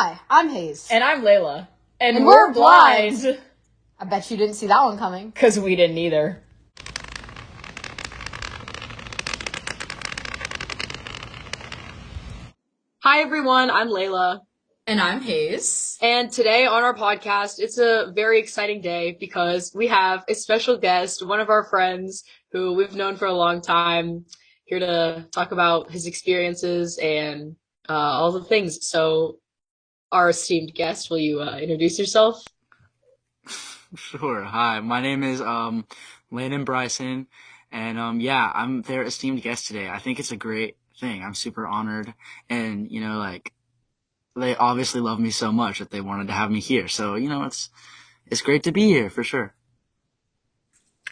Hi, I'm Hayes. And I'm Layla. And we're blind. I bet you didn't see that one coming. Because we didn't either. Hi everyone, I'm Layla. And I'm Hayes. And today on our podcast, it's a very exciting day because we have a special guest, one of our friends who we've known for a long time, here to talk about his experiences and all the things. So, our esteemed guest, will you introduce yourself? Sure. Hi, my name is Landon Bryson, and I'm their esteemed guest today. I think it's a great thing. I'm super honored, and they obviously love me so much that they wanted to have me here. So it's great to be here for sure.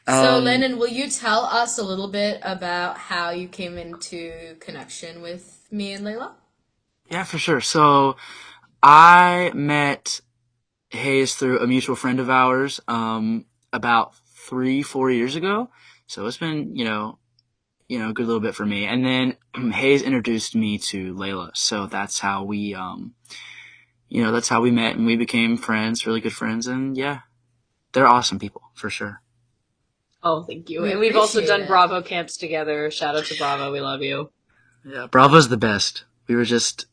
So, Landon, will you tell us a little bit about how you came into connection with me and Layla? Yeah, for sure. So I met Hayes through a mutual friend of ours about 3-4 years ago. So it's been a good little bit for me. And then Hayes introduced me to Layla. So that's how we that's how we met and we became friends, really good friends. And yeah, they're awesome people for sure. Oh, thank you. And we've also done Bravo camps together. Shout out to Bravo. We love you. Yeah, Bravo's the best. We were just,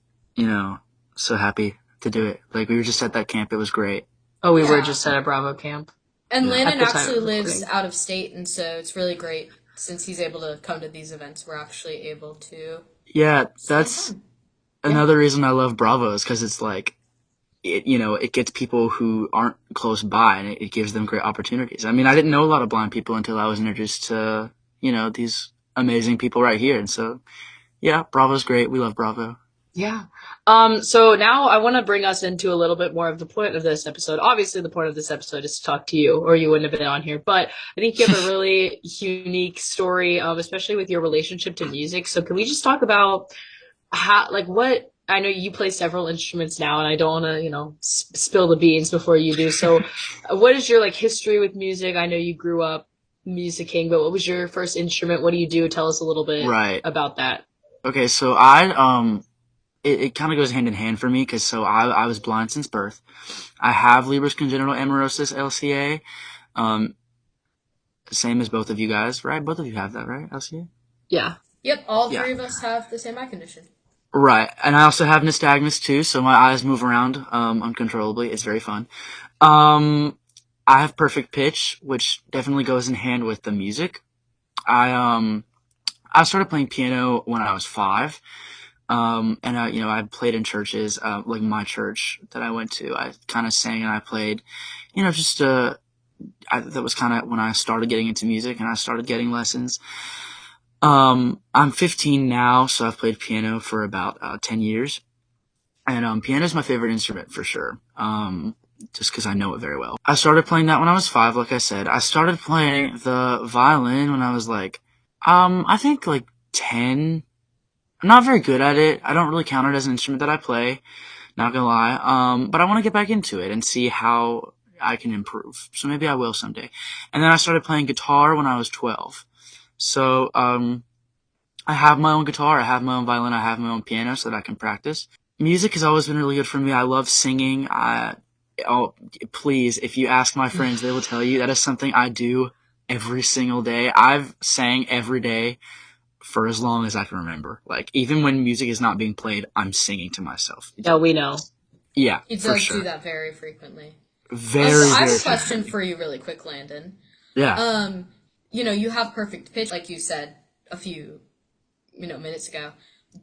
so happy to do it. Like, we were just at that camp. It was great. Oh, we were just at a Bravo camp. And Landon actually lives out of state, and so it's really great since he's able to come to these events. We're actually able to. Yeah, that's another reason I love Bravo is because it's like, it gets people who aren't close by and it gives them great opportunities. I mean, I didn't know a lot of blind people until I was introduced to, these amazing people right here. And so, yeah, Bravo's great. We love Bravo. Yeah. So now I want to bring us into a little bit more of the point of this episode. Obviously, the point of this episode is to talk to you, or you wouldn't have been on here. But I think you have a really unique story, especially with your relationship to music. So can we just talk about what, I know you play several instruments now, and I don't want to, spill the beans before you do. So what is your, history with music? I know you grew up musicking, but what was your first instrument? What do you do? Tell us a little bit about that. Okay, so it kind of goes hand in hand for me because I was blind since birth. I have Leber's congenital amaurosis, LCA. Same as both of you guys, right? Both of you have that, right? LCA? Yeah. Yep, all three of us have the same eye condition. Right, and I also have nystagmus too, so my eyes move around uncontrollably. It's very fun. I have perfect pitch, which definitely goes in hand with the music. I started playing piano when I was 5. And I played in churches, like my church that I went to. I kind of sang and I played, that was kind of when I started getting into music and I started getting lessons. I'm 15 now, so I've played piano for about 10 years. And piano is my favorite instrument for sure, just because I know it very well. I started playing that when I was 5, like I said. I started playing the violin when I was I think 10. I'm not very good at it. I don't really count it as an instrument that I play, not gonna lie. But I want to get back into it and see how I can improve. So maybe I will someday. And then I started playing guitar when I was 12. So, I have my own guitar, I have my own violin, I have my own piano so that I can practice. Music has always been really good for me. I love singing. Please, if you ask my friends, they will tell you that is something I do every single day. I've sang every day for as long as I can remember. Even when music is not being played, I'm singing to myself. Yeah, we know. Yeah, he does do that very frequently. Very, I have a question for you really quick, Landon. Yeah. You have perfect pitch, like you said a few, minutes ago.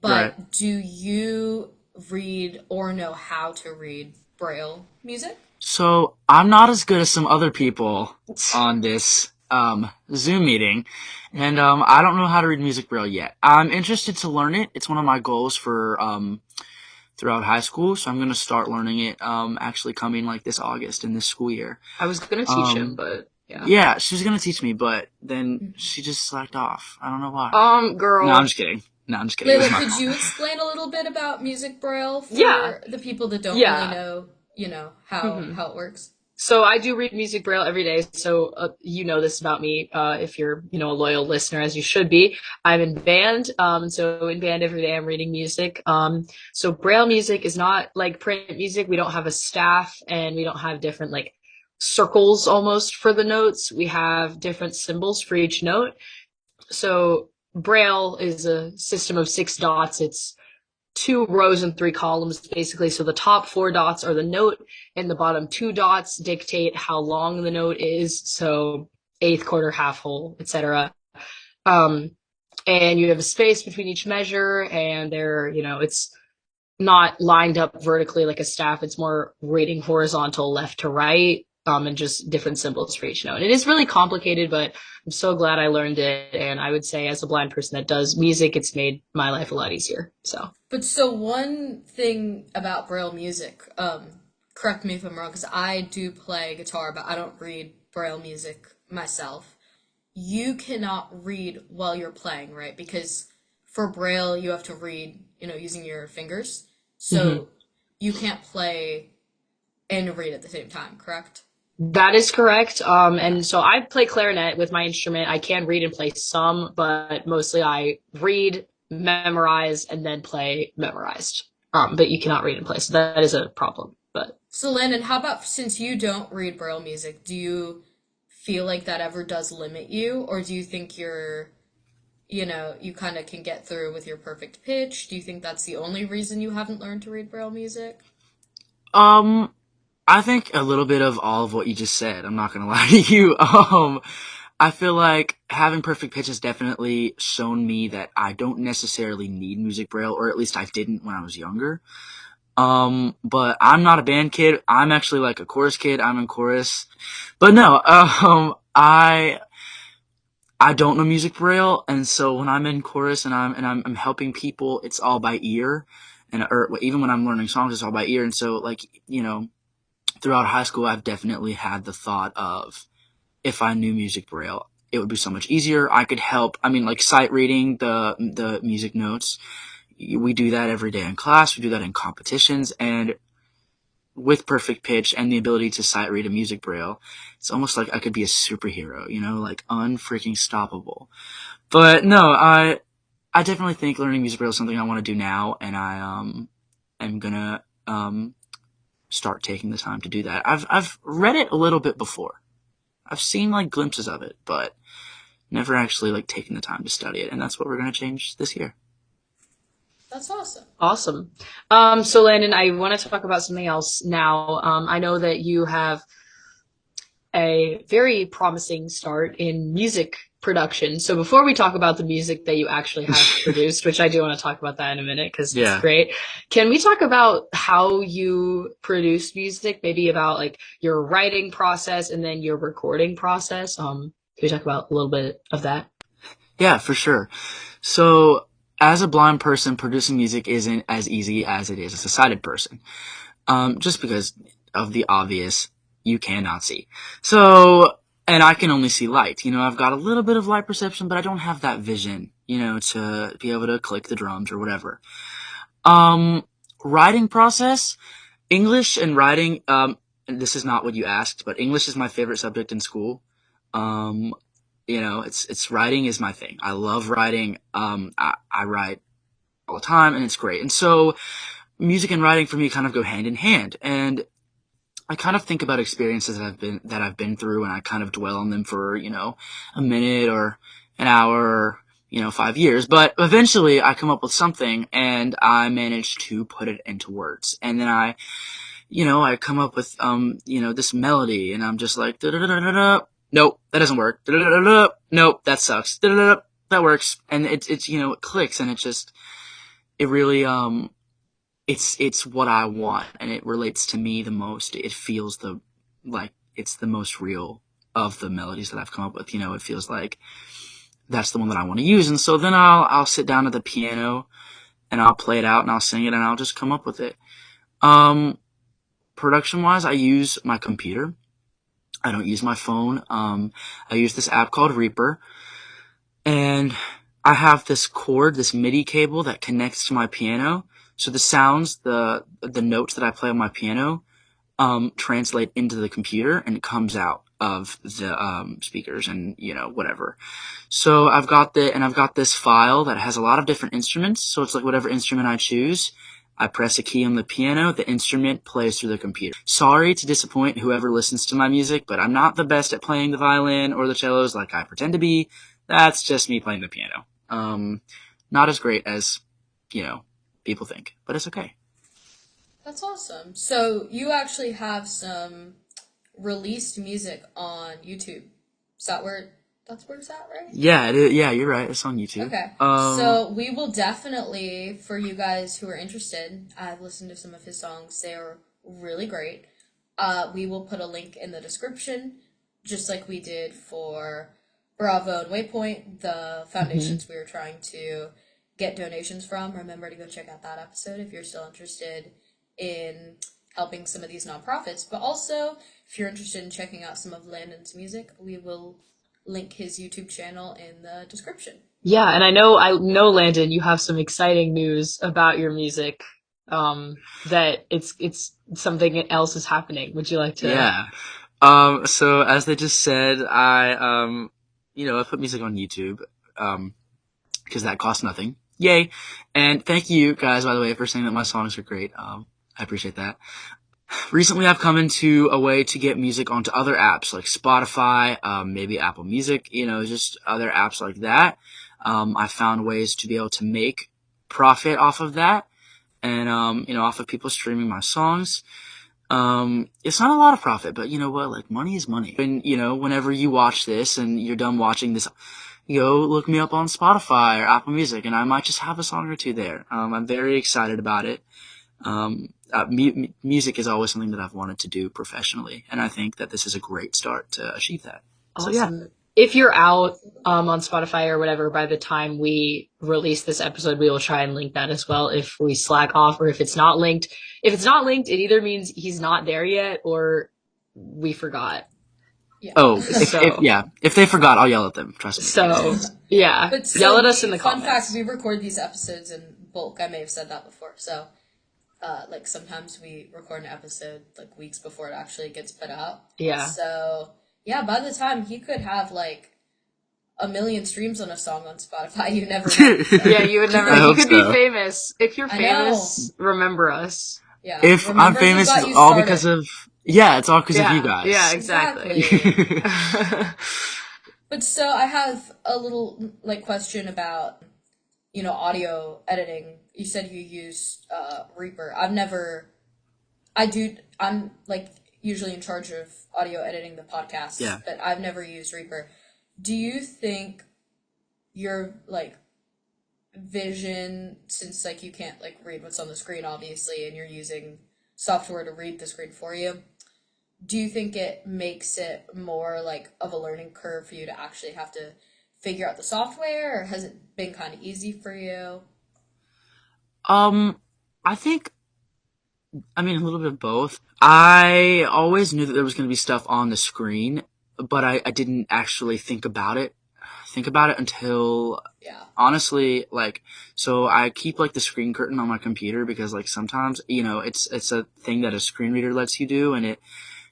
But do you read or know how to read Braille music? So I'm not as good as some other people on this Zoom meeting, and I don't know how to read music Braille yet. I'm interested to learn it. It's one of my goals for throughout high school, so I'm going to start learning it actually coming this August in this school year. I was going to teach him, but yeah. Yeah, she was going to teach me, but then she just slacked off. I don't know why. Girl. No, I'm just kidding. Layla, could you explain a little bit about music Braille for the people that don't really know, how it works? So I do read music braille every day. So you know this about me, if you're a loyal listener, as you should be. I'm in band, so in band every day I'm reading music. So braille music is not like print music. We don't have a staff, and we don't have different like circles almost for the notes. We have different symbols for each note. So braille is a system of 6 dots. It's 2 rows and 3 columns, basically. So the top 4 dots are the note, and the bottom 2 dots dictate how long the note is. So eighth, quarter, half whole, etc. Um, and you have a space between each measure, and it's not lined up vertically like a staff. It's more reading horizontal left to right, and just different symbols for each note. It is really complicated, but I'm so glad I learned it. And I would say, as a blind person that does music, it's made my life a lot easier. But so one thing about Braille music, correct me if I'm wrong, because I do play guitar, but I don't read Braille music myself. You cannot read while you're playing, right? Because for Braille, you have to read, using your fingers. So you can't play and read at the same time, correct? That is correct. And so I play clarinet with my instrument. I can read and play some, but mostly I read, memorize, and then play memorized. But you cannot read and play, so that is a problem. But So Landon, how about since you don't read Braille music, do you feel like that ever does limit you, or do you think you kind of can get through with your perfect pitch? Do you think that's the only reason you haven't learned to read Braille music? Um, I think a little bit of all of what you just said. I'm not gonna lie to you. I feel like having perfect pitch has definitely shown me that I don't necessarily need music braille, or at least I didn't when I was younger. But I'm not a band kid. I'm actually like a chorus kid. I'm in chorus. But no, I don't know music braille, and so when I'm in chorus and I'm helping people, it's all by ear, or even when I'm learning songs, it's all by ear. And so, like, throughout high school, I've definitely had the thought of, if I knew music braille, it would be so much easier. I could help. I mean, like, sight reading the music notes. We do that every day in class. We do that in competitions, and with perfect pitch and the ability to sight read a music braille, it's almost like I could be a superhero, like unfreaking stoppable. But no, I definitely think learning music braille is something I want to do now, and I am gonna start taking the time to do that. I've read it a little bit before. I've seen like glimpses of it, but never actually like taken the time to study it, and that's what we're gonna change this year. That's awesome. awesome. So Landon, I want to talk about something else now. I know that you have a very promising start in music production. So before we talk about the music that you actually have produced, which I do want to talk about that in a minute because it's great, can we talk about how you produce music? Maybe about like your writing process and then your recording process. Can we talk about a little bit of that? Yeah, for sure. So as a blind person, producing music isn't as easy as it is as a sighted person. Just because of the obvious, you cannot see. So, and I can only see light. I've got a little bit of light perception, but I don't have that vision, to be able to click the drums or whatever. Writing process, English and writing, and this is not what you asked, but English is my favorite subject in school. It's writing is my thing. I love writing. I write all the time, and it's great. And so music and writing for me kind of go hand in hand. And I kind of think about experiences that I've been through, and I kind of dwell on them for, a minute or an hour or, 5 years. But eventually I come up with something, and I manage to put it into words. And then I come up with, this melody, and I'm just like, da-da-da-da-da. Nope, that doesn't work. Da-da-da-da-da. Nope, that sucks. Da-da-da-da. That works. And it's it clicks, and it really, it's what I want, and it relates to me the most. It feels like it's the most real of the melodies that I've come up with. It feels like that's the one that I want to use. And so then I'll sit down at the piano, and I'll play it out, and I'll sing it, and I'll just come up with it. Production wise, I use my computer. I don't use my phone. I use this app called Reaper, and I have this MIDI cable that connects to my piano. So the sounds, the notes that I play on my piano translate into the computer, and it comes out of the speakers and whatever. So I've got this file that has a lot of different instruments. So it's like whatever instrument I choose, I press a key on the piano, the instrument plays through the computer. Sorry to disappoint whoever listens to my music, but I'm not the best at playing the violin or the cellos like I pretend to be. That's just me playing the piano. Not as great as, people think, but it's okay. That's awesome. So you actually have some released music on YouTube. That's where it's at, right? Yeah, yeah, you're right. It's on YouTube. Okay. So we will definitely, for you guys who are interested, I've listened to some of his songs. They are really great. We will put a link in the description, just like we did for Bravo and Waypoint, the foundations we were trying to get donations from. Remember to go check out that episode if you're still interested in helping some of these nonprofits. But also, if you're interested in checking out some of Landon's music, we will link his YouTube channel in the description. Yeah, and I know Landon, you have some exciting news about your music. That it's something else is happening. Would you like to? Yeah. So as they just said, I put music on YouTube, because that costs nothing. Yay! And thank you guys, by the way, for saying that my songs are great. I appreciate that. Recently, I've come into a way to get music onto other apps like Spotify, maybe Apple Music, just other apps like that. I found ways to be able to make profit off of that, and off of people streaming my songs. It's not a lot of profit, but you know what? Like, money is money. And whenever you watch this and you're done watching this, go look me up on Spotify or Apple Music, and I might just have a song or two there. I'm very excited about it. Music is always something that I've wanted to do professionally, and I think that this is a great start to achieve that. Awesome. So yeah. If you're out on Spotify or whatever by the time we release this episode, we will try and link that as well if we slack off or if it's not linked. If it's not linked, it either means he's not there yet or we forgot. Yeah. Oh, if they forgot, I'll yell at them. Trust me. So, yeah. But yell at us in the fun comments. fact, we record these episodes in bulk. I may have said that before. So, sometimes we record an episode, weeks before it actually gets put out. Yeah. So, yeah, by the time he could have, 1 million streams on a song on Spotify, you never know. So. Yeah, you would never. I You hope could so. be famous. If you're famous, remember us. Yeah. If I'm famous, it's all because of... Yeah, it's all because of you guys. Yeah, exactly. But so I have a little question about, audio editing. You said you use Reaper. I'm usually in charge of audio editing the podcast, but I've never used Reaper. Do you think your vision, since you can't read what's on the screen obviously, and you're using software to read the screen for you, do you think it makes it more of a learning curve for you to actually have to figure out the software, or has it been kind of easy for you? I think, a little bit of both. I always knew that there was going to be stuff on the screen, but I didn't actually think about it until, honestly, so I keep the screen curtain on my computer because sometimes, it's a thing that a screen reader lets you do, and it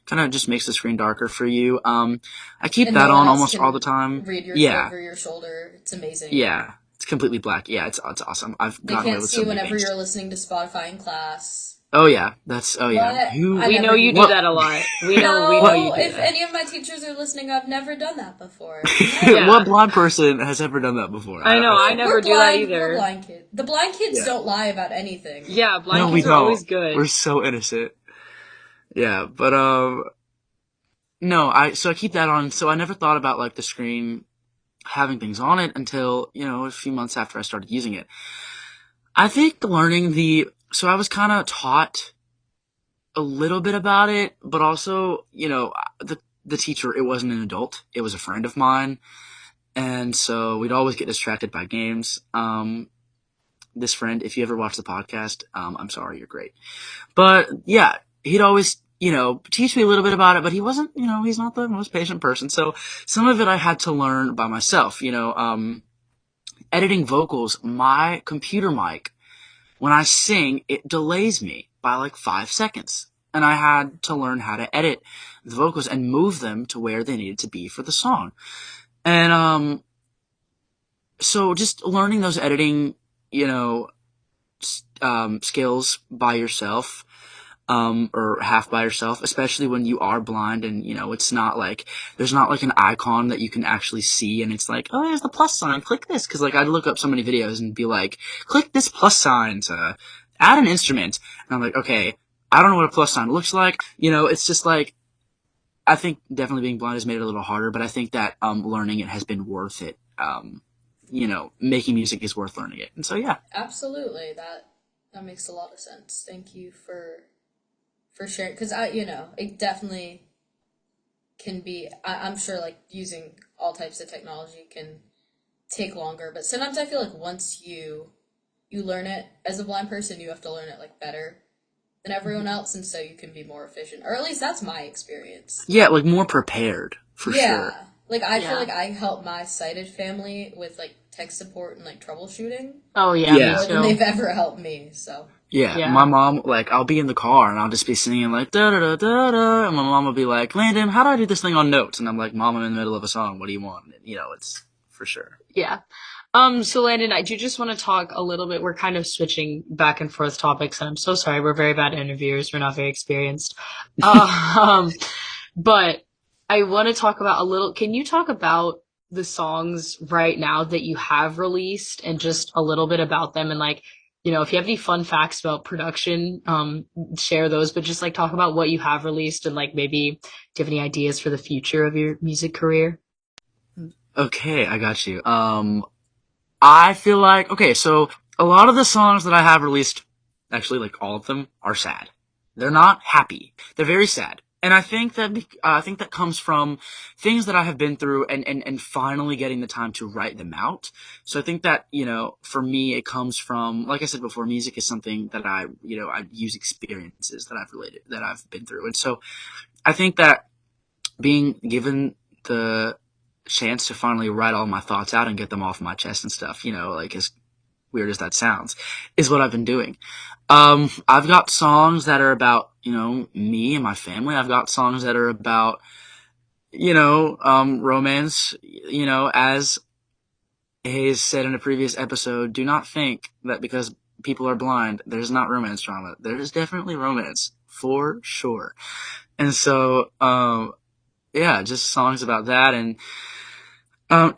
kind of just makes the screen darker for you. I keep that on almost all the time. Read your over your shoulder. It's amazing. Yeah. It's completely black. Yeah, it's awesome. I've gotten away with so many things. They can't see whenever you're listeing to Spotify in class. Oh yeah, we know you do that a lot. We know you do if that. any of my teachers are listening, I've never done that before. What blind person has ever done that before? I know, I never do that either. We're blind kids. The blind kids don't lie about anything. Yeah, blind kids are always good. We're so innocent. Yeah, but so I keep that on. So I never thought about the screen having things on it until, a few months after I started using it. I think so I was kind of taught a little bit about it, but also, the teacher, it wasn't an adult. It was a friend of mine. And so we'd always get distracted by games. This friend, if you ever watch the podcast, I'm sorry, you're great. But yeah, he'd always, teach me a little bit about it, but he wasn't, he's not the most patient person. So some of it I had to learn by myself, editing vocals, my computer mic, when I sing, it delays me by 5 seconds. and I had to learn how to edit the vocals and move them to where they needed to be for the song. And so just learning those editing, skills by yourself, or half by yourself, especially when you are blind and, it's not like, there's not like an icon that you can actually see and it's like, oh, there's the plus sign, click this. Cause like I'd look up so many videos and be like, click this plus sign to add an instrument. And I'm like, okay, I don't know what a plus sign looks like. It's just like, I think definitely being blind has made it a little harder, but I think that, learning it has been worth it. Making music is worth learning it. And so, yeah. Absolutely. That makes a lot of sense. Thank you for sharing. Because it definitely can be, I'm sure like using all types of technology can take longer. But sometimes I feel like once you learn it as a blind person, you have to learn it like better than everyone else. And so you can be more efficient. Or at least that's my experience. Yeah, like more prepared for sure. Yeah. Like I feel like I help my sighted family with like tech support and like troubleshooting. Oh yeah, More than they've ever helped me. So yeah, my mom, like, I'll be in the car and I'll just be singing like da da da da da, and my mom will be like, Landon, how do I do this thing on notes? And I'm like, Mom, I'm in the middle of a song. What do you want? And, it's for sure. Yeah. So Landon, I do just want to talk a little bit. We're kind of switching back and forth topics, and I'm so sorry. We're very bad interviewers. We're not very experienced. But I want to talk about can you talk about the songs right now that you have released and just a little bit about them and like, if you have any fun facts about production, share those, but just like talk about what you have released and like maybe do you have any ideas for the future of your music career? Okay, I got you. I feel like, so a lot of the songs that I have released, actually like all of them, are sad. They're not happy. They're very sad. And I think that comes from things that I have been through and finally getting the time to write them out. So I think that, for me, it comes from, like I said before, music is something that I use experiences that I've been through. And so I think that being given the chance to finally write all my thoughts out and get them off my chest and stuff, like as weird as that sounds, is what I've been doing. I've got songs that are about, me and my family. I've got songs that are about, romance, as Hayes said in a previous episode, do not think that because people are blind, there's not romance drama. There's definitely romance, for sure. And so, just songs about that. And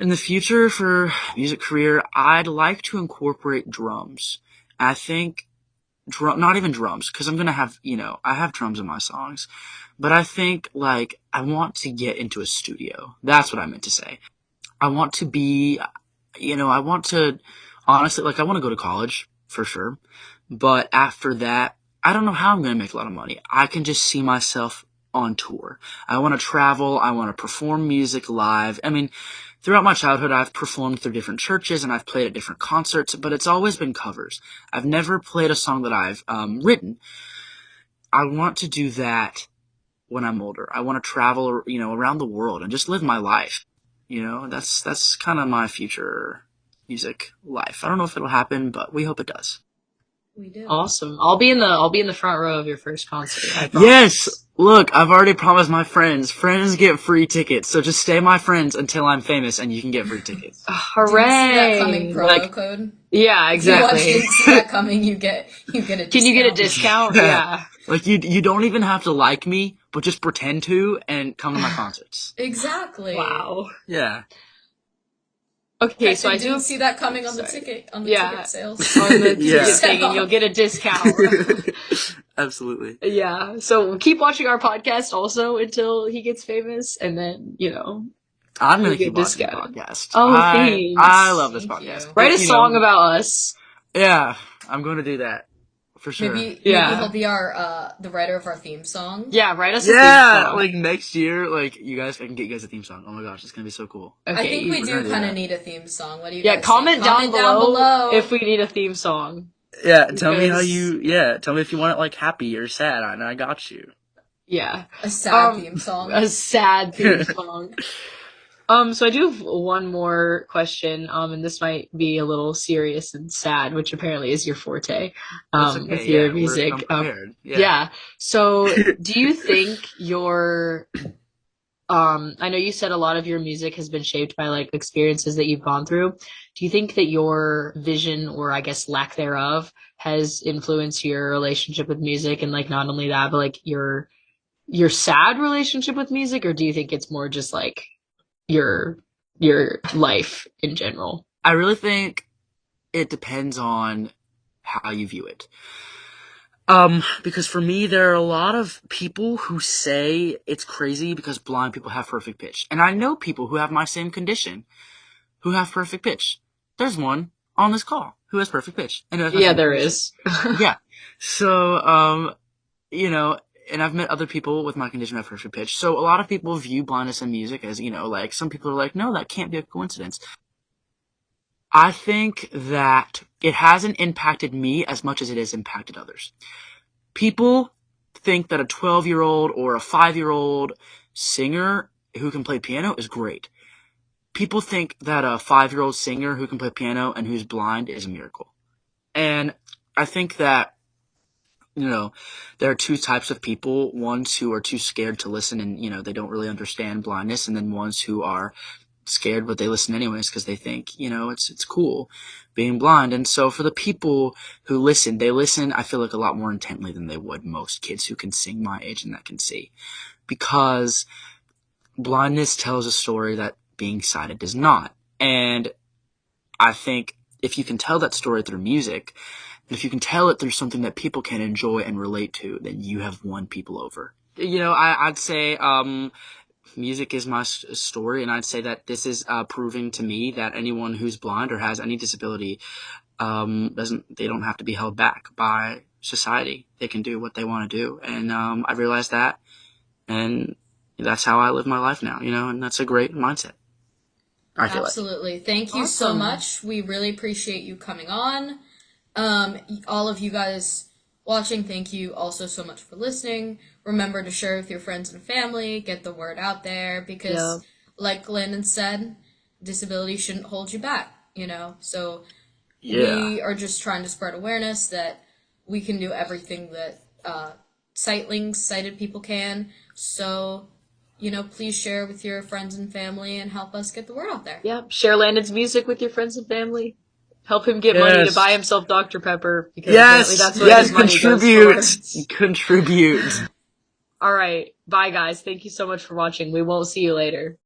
in the future for music career, I'd like to incorporate drums. I think not even drums, because I'm going to have, I have drums in my songs, but I think like I want to get into a studio. That's what I meant to say. I want to be, honestly, like I want to go to college for sure. But after that, I don't know how I'm going to make a lot of money. I can just see myself on tour. I want to travel. I want to perform music live. I mean, throughout my childhood, I've performed through different churches and I've played at different concerts, but it's always been covers. I've never played a song that I've written. I want to do that when I'm older. I want to travel, around the world and just live my life. That's kind of my future music life. I don't know if it'll happen, but we hope it does. We do. Awesome. I'll be in the front row of your first concert. I promise. Yes. Look, I've already promised my friends. Friends get free tickets, so just stay my friends until I'm famous, and you can get free tickets. Hooray! Do you see that coming promo code? Yeah, exactly. If you see that coming, you get a discount. Can you get a discount? Yeah. Like you don't even have to like me, but just pretend to and come to my concerts. Exactly. Wow. Yeah. Okay, so I do see that coming on the ticket ticket sales. On the ticket thing, and you'll get a discount. Absolutely. Yeah. So keep watching our podcast also until he gets famous, and then I'm gonna keep watching the podcast. Oh, thanks. I love this podcast. Write a song about us. Yeah, I'm going to do that for sure. Maybe he'll be the writer of our theme song. Yeah, write us a theme song. Like next year, like I can get you guys a theme song. Oh my gosh, it's gonna be so cool. Okay, I think we do kind of need a theme song. What do you guys comment down below if we need a theme song. Yeah, tell me how tell me if you want it like happy or sad, and I got you. Yeah. A sad theme song. A sad theme song. So I do have one more question, and this might be a little serious and sad, which apparently is your forte, That's okay. with your Yeah, music. I'm prepared. Yeah. Yeah. So do you think your, I know you said a lot of your music has been shaped by like experiences that you've gone through. Do you think that your vision, or I guess lack thereof, has influenced your relationship with music, and like not only that, but like your sad relationship with music, or do you think it's more just like your your life in general? I really think it depends on how you view it. Because for me, there are a lot of people who say it's crazy because blind people have perfect pitch. And I know people who have my same condition who have perfect pitch. There's one on this call who has perfect pitch and who has my Yeah, same there condition. is. Yeah. So, you know, and I've met other people with my condition who have perfect pitch. So a lot of people view blindness in music as, like some people are like, no, that can't be a coincidence. I think that it hasn't impacted me as much as it has impacted others. People think that a 12-year-old or a 5-year-old singer who can play piano is great. People think that a 5-year-old singer who can play piano and who's blind is a miracle. And I think that, there are two types of people. Ones who are too scared to listen and, they don't really understand blindness. And then ones who are scared, but they listen anyways because they think, it's cool being blind. And so for the people who listen, they listen, I feel like, a lot more intently than they would most kids who can sing my age and that can see. Because blindness tells a story that being sighted does not. And I think if you can tell that story through music, and if you can tell it through something that people can enjoy and relate to, then you have won people over. I'd say music is my story, and I'd say that this is proving to me that anyone who's blind or has any disability they don't have to be held back by society. They can do what they want to do, and I realized that, and that's how I live my life now. And that's a great mindset. I feel Absolutely. Thank you so Awesome. much. We really appreciate you coming on. All of you guys watching, thank you also so much for listening. Remember to share with your friends and family, get the word out there, because like Landon said, disability shouldn't hold you back, So we are just trying to spread awareness that we can do everything that sighted people can. So, please share with your friends and family and help us get the word out there. Yeah, share Landon's music with your friends and family. Help him get money to buy himself Dr. Pepper, because apparently that's where his money goes Contribute. All right, bye guys. Thank you so much for watching. We won't see you later.